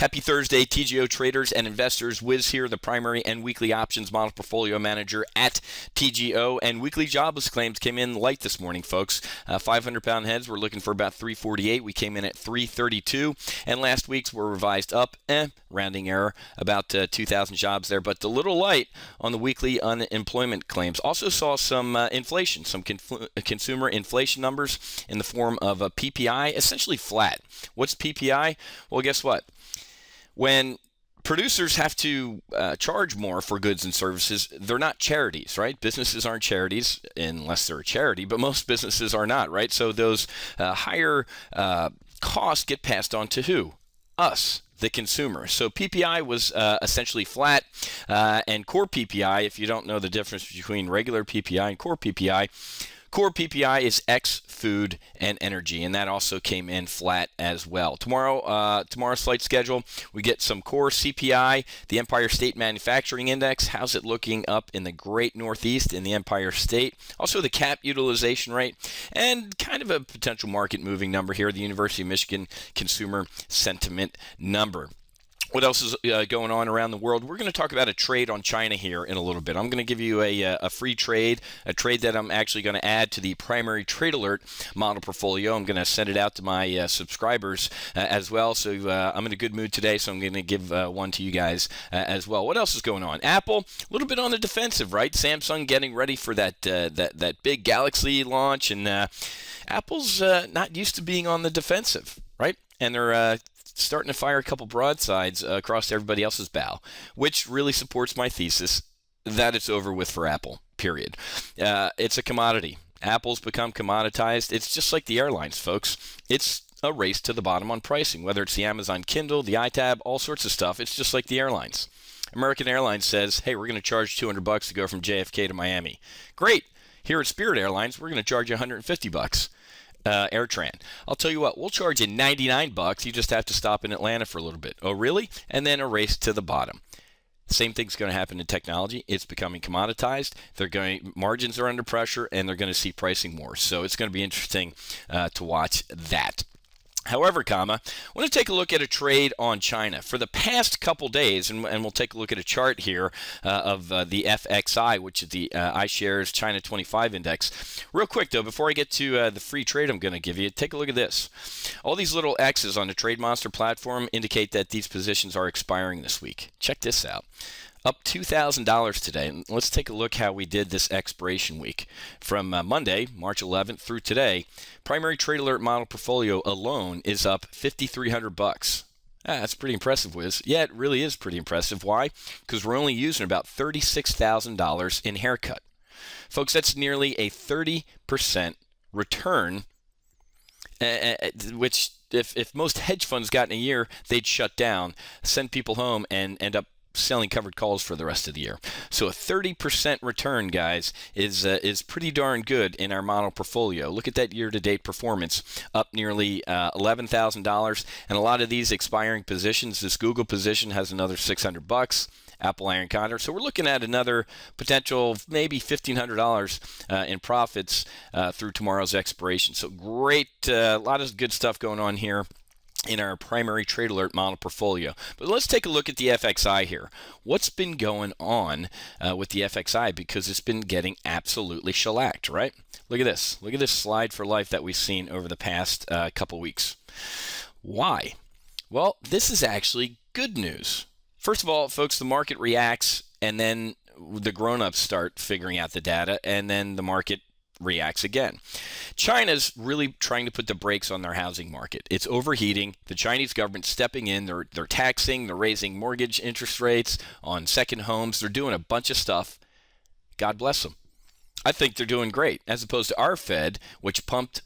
Happy Thursday, TGO traders and investors. Whiz here, the primary and weekly options model portfolio manager at TGO. And weekly jobless claims came in light this morning, folks. 500-pound heads, we're looking for about 348. We came in at 332. And last week's were revised up, rounding error, about 2,000 jobs there. But a little light on the weekly unemployment claims. Also saw some inflation, some consumer inflation numbers in the form of a PPI, essentially flat. What's PPI? Well, guess what? When producers have to charge more for goods and services, they're not charities, right? Businesses aren't charities unless they're a charity, but most businesses are not, right? So those higher costs get passed on to who? Us, the consumer. So PPI was essentially flat, and core PPI, if you don't know the difference between regular PPI and core PPI is X food and energy, and that also came in flat as well. Tomorrow's flight schedule, we get some core CPI, the Empire State Manufacturing Index. How's it looking up in the Great Northeast in the Empire State? Also the cap utilization rate, and kind of a potential market moving number here, the University of Michigan Consumer Sentiment number. What else is going on around the world? We're going to talk about a trade on China here in a little bit. I'm going to give you a free trade, a trade that I'm actually going to add to the primary trade alert model portfolio. I'm going to send it out to my subscribers as well. So I'm in a good mood today, so I'm going to give one to you guys as well. What else is going on? Apple, a little bit on the defensive, right? Samsung getting ready for that big Galaxy launch, and Apple's not used to being on the defensive, right? And they're starting to fire a couple broadsides across everybody else's bow, which really supports my thesis that it's over with for Apple, period. It's a commodity. Apple's become commoditized. It's just like the airlines, folks. It's a race to the bottom on pricing, whether it's the Amazon Kindle, the iTab, all sorts of stuff. It's just like the airlines. American Airlines says, hey, we're going to charge $200 to go from JFK to Miami. Great. Here at Spirit Airlines, we're going to charge you $150. AirTran. I'll tell you what, we'll charge you $99. You just have to stop in Atlanta for a little bit. Oh, really? And then a race to the bottom. Same thing's going to happen in technology. It's becoming commoditized. Margins are under pressure, and they're going to see pricing more. So it's going to be interesting to watch that. However, I want to take a look at a trade on China. For the past couple days, and we'll take a look at a chart here of the FXI, which is the iShares China 25 Index. Real quick, though, before I get to the free trade I'm going to give you, take a look at this. All these little X's on the Trade Monster platform indicate that these positions are expiring this week. Check this out. Up $2,000 today. Let's take a look how we did this expiration week. From Monday, March 11th through today, primary trade alert model portfolio alone is up $5,300. That's pretty impressive, Wiz. Yeah, it really is pretty impressive. Why? Because we're only using about $36,000 in haircut. Folks, that's nearly a 30% return, which if most hedge funds got in a year, they'd shut down, send people home, and end up selling covered calls for the rest of the year. So a 30% return, guys, is pretty darn good in our model portfolio. Look at that year-to-date performance, up nearly $11,000. And a lot of these expiring positions, this Google position has another $600. Apple Iron Condor. So we're looking at another potential maybe $1,500 in profits through tomorrow's expiration. So great, a lot of good stuff going on here in our primary trade alert model portfolio. But let's take a look at the FXI here. What's been going on with the FXI? Because it's been getting absolutely shellacked, right? Look at this. Look at this slide for life that we've seen over the past couple weeks. Why? Well, this is actually good news. First of all, folks, the market reacts, and then the grown-ups start figuring out the data, and then the market reacts again. China's really trying to put the brakes on their housing market. It's overheating. The Chinese government stepping in. They're taxing. They're raising mortgage interest rates on second homes. They're doing a bunch of stuff. God bless them. I think they're doing great, as opposed to our Fed, which pumped,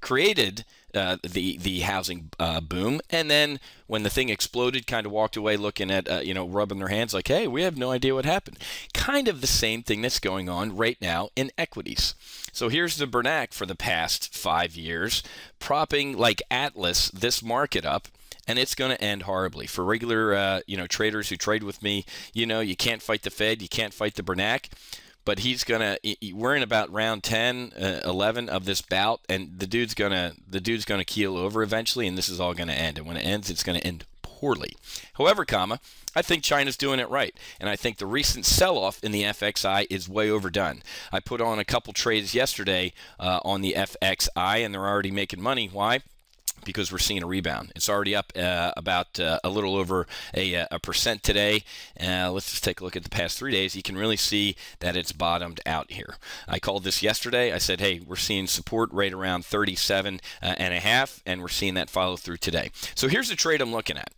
created the housing boom, and then when the thing exploded, kind of walked away looking at, rubbing their hands like, hey, we have no idea what happened. Kind of the same thing that's going on right now in equities. So here's the Bernac for the past 5 years, propping like Atlas this market up, and it's going to end horribly. For regular, traders who trade with me, you can't fight the Fed, you can't fight the Bernac. but we're in about round 10, 11 of this bout, and the dude's gonna keel over eventually, and this is all gonna end. And when it ends, it's gonna end poorly. However, I think China's doing it right, and I think the recent sell-off in the FXI is way overdone. I put on a couple trades yesterday on the FXI, and they're already making money. Why? Because we're seeing a rebound. It's already up about a little over a percent today. Let's just take a look at the past 3 days. You can really see that it's bottomed out here. I called this yesterday. I said, hey, we're seeing support right around 37.5, and we're seeing that follow through today. So here's the trade I'm looking at.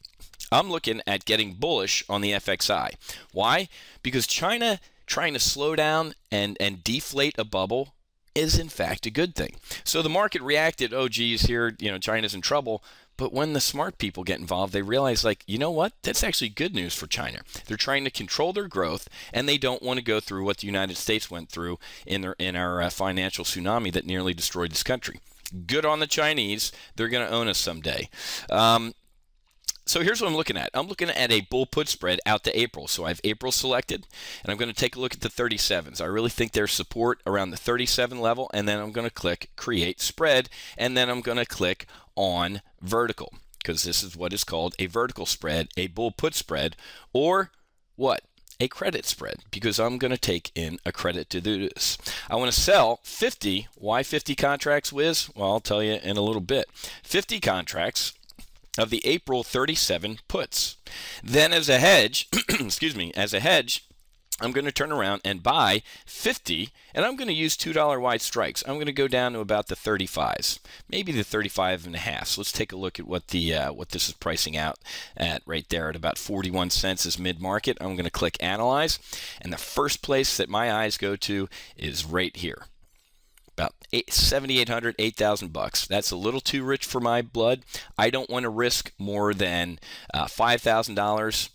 I'm looking at getting bullish on the FXI. Why? Because China trying to slow down and deflate a bubble is in fact a good thing. So the market reacted, oh geez, here, China's in trouble. But when the smart people get involved, they realize, like, you know what? That's actually good news for China. They're trying to control their growth, and they don't want to go through what the United States went through in our financial tsunami that nearly destroyed this country. Good on the Chinese. They're going to own us someday. So here's what I'm looking at. I'm looking at a bull put spread out to April. So I have April selected, and I'm going to take a look at the 37s. I really think there's support around the 37 level, and then I'm going to click Create Spread, and then I'm going to click on Vertical, because this is what is called a vertical spread, a bull put spread, or what? A credit spread, because I'm going to take in a credit to do this. I want to sell 50. Why 50 contracts, Wiz? Well, I'll tell you in a little bit. 50 contracts of the April 37 puts. Then as a hedge, excuse me, as a hedge, I'm going to turn around and buy 50, and I'm going to use $2 wide strikes. I'm going to go down to about the 35s, maybe the 35.5. So let's take a look at what this is pricing out at right there at about 41 cents is mid-market. I'm going to click Analyze, and the first place that my eyes go to is right here. About $7,800, $8,000. That's a little too rich for my blood. I don't want to risk more than $5,000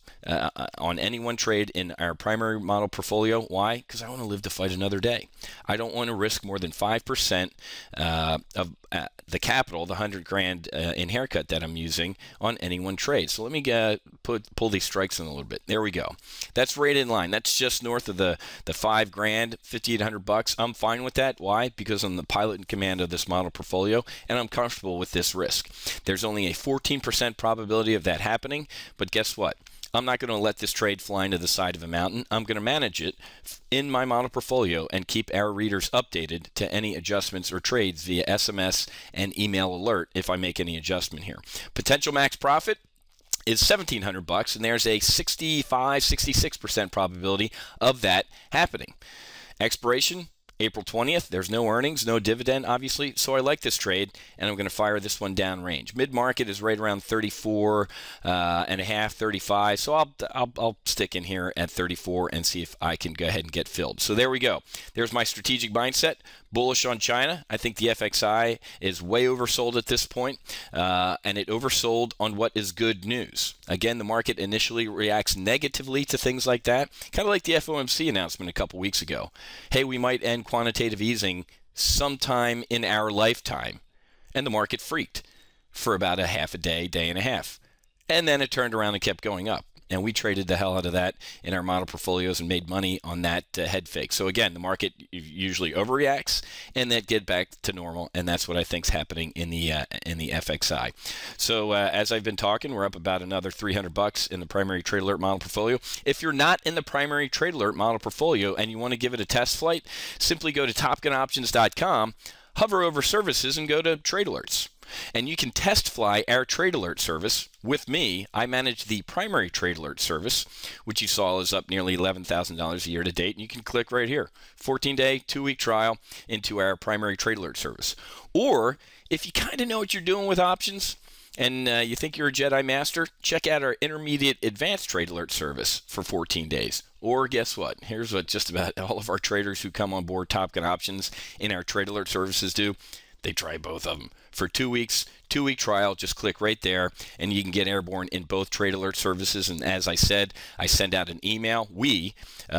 on any one trade in our primary model portfolio. Why? Because I want to live to fight another day. I don't want to risk more than 5% of the capital, the 100 grand in haircut that I'm using on any one trade. So let me pull these strikes in a little bit. There we go. That's right in line. That's just north of the 5 grand, 5,800 bucks. I'm fine with that. Why? Because I'm the pilot in command of this model portfolio, and I'm comfortable with this risk. There's only a 14% probability of that happening, but guess what? I'm not going to let this trade fly into the side of a mountain. I'm going to manage it in my model portfolio and keep our readers updated to any adjustments or trades via SMS and email alert if I make any adjustment here. Potential max profit is $1,700, and there's a 65-66% probability of that happening. Expiration, April 20th, there's no earnings, no dividend, obviously, so I like this trade, and I'm going to fire this one down range. Mid-market is right around 34 and a half, 35, so I'll stick in here at 34 and see if I can go ahead and get filled. So there we go. There's my strategic mindset. Bullish on China. I think the FXI is way oversold at this point, and it oversold on what is good news. Again, the market initially reacts negatively to things like that, kind of like the FOMC announcement a couple weeks ago. Hey, we might end quantitative easing sometime in our lifetime, and the market freaked for about a half a day, day and a half, and then it turned around and kept going up. And we traded the hell out of that in our model portfolios and made money on that head fake. So again, the market usually overreacts and then get back to normal, and that's what I think is happening in the FXI. So as I've been talking, we're up about another $300 in the primary trade alert model portfolio. If you're not in the primary trade alert model portfolio and you want to give it a test flight, simply go to topgunoptions.com, hover over services, and go to trade alerts. And you can test fly our trade alert service with me. I manage the primary trade alert service, which you saw is up nearly $11,000 a year to date. And you can click right here, 14-day, 2-week trial into our primary trade alert service. Or if you kind of know what you're doing with options and you think you're a Jedi Master, check out our intermediate advanced trade alert service for 14 days. Or guess what? Here's what just about all of our traders who come on board Top Gun Options in our trade alert services do. They try both of them for 2 weeks, 2-week trial. Just click right there, and you can get airborne in both trade alert services. And as I said, I send out an email.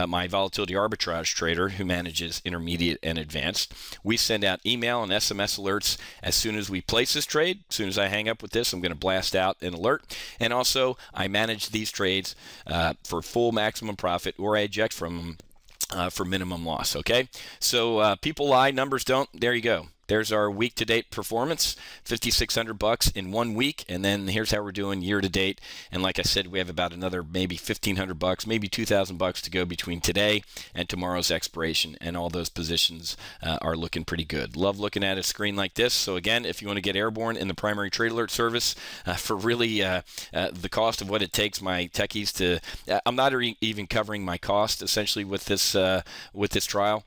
My volatility arbitrage trader who manages intermediate and advanced, we send out email and SMS alerts as soon as we place this trade. As soon as I hang up with this, I'm going to blast out an alert. And also, I manage these trades for full maximum profit, or I eject from them for minimum loss. Okay, so people lie, numbers don't. There you go. There's our week-to-date performance, $5,600 in 1 week, and then here's how we're doing year-to-date. And like I said, we have about another maybe $1,500, maybe $2,000 to go between today and tomorrow's expiration, and all those positions are looking pretty good. Love looking at a screen like this. So again, if you want to get airborne in the primary trade alert service for really the cost of what it takes my techies to, I'm not even covering my cost essentially with this trial.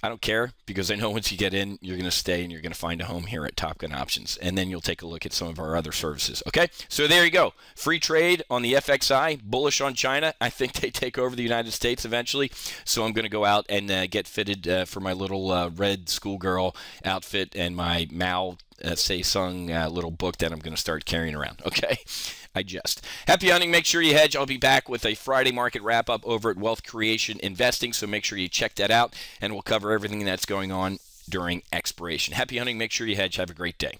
I don't care, because I know once you get in, you're going to stay and you're going to find a home here at Top Gun Options. And then you'll take a look at some of our other services. Okay, so there you go. Free trade on the FXI, bullish on China. I think they take over the United States eventually. So I'm going to go out and get fitted for my little red schoolgirl outfit and my Mao Tse-Sung little book that I'm going to start carrying around. Okay, I jest. Happy hunting. Make sure you hedge. I'll be back with a Friday market wrap-up over at Wealth Creation Investing, so make sure you check that out, and we'll cover everything that's going on during expiration. Happy hunting. Make sure you hedge. Have a great day.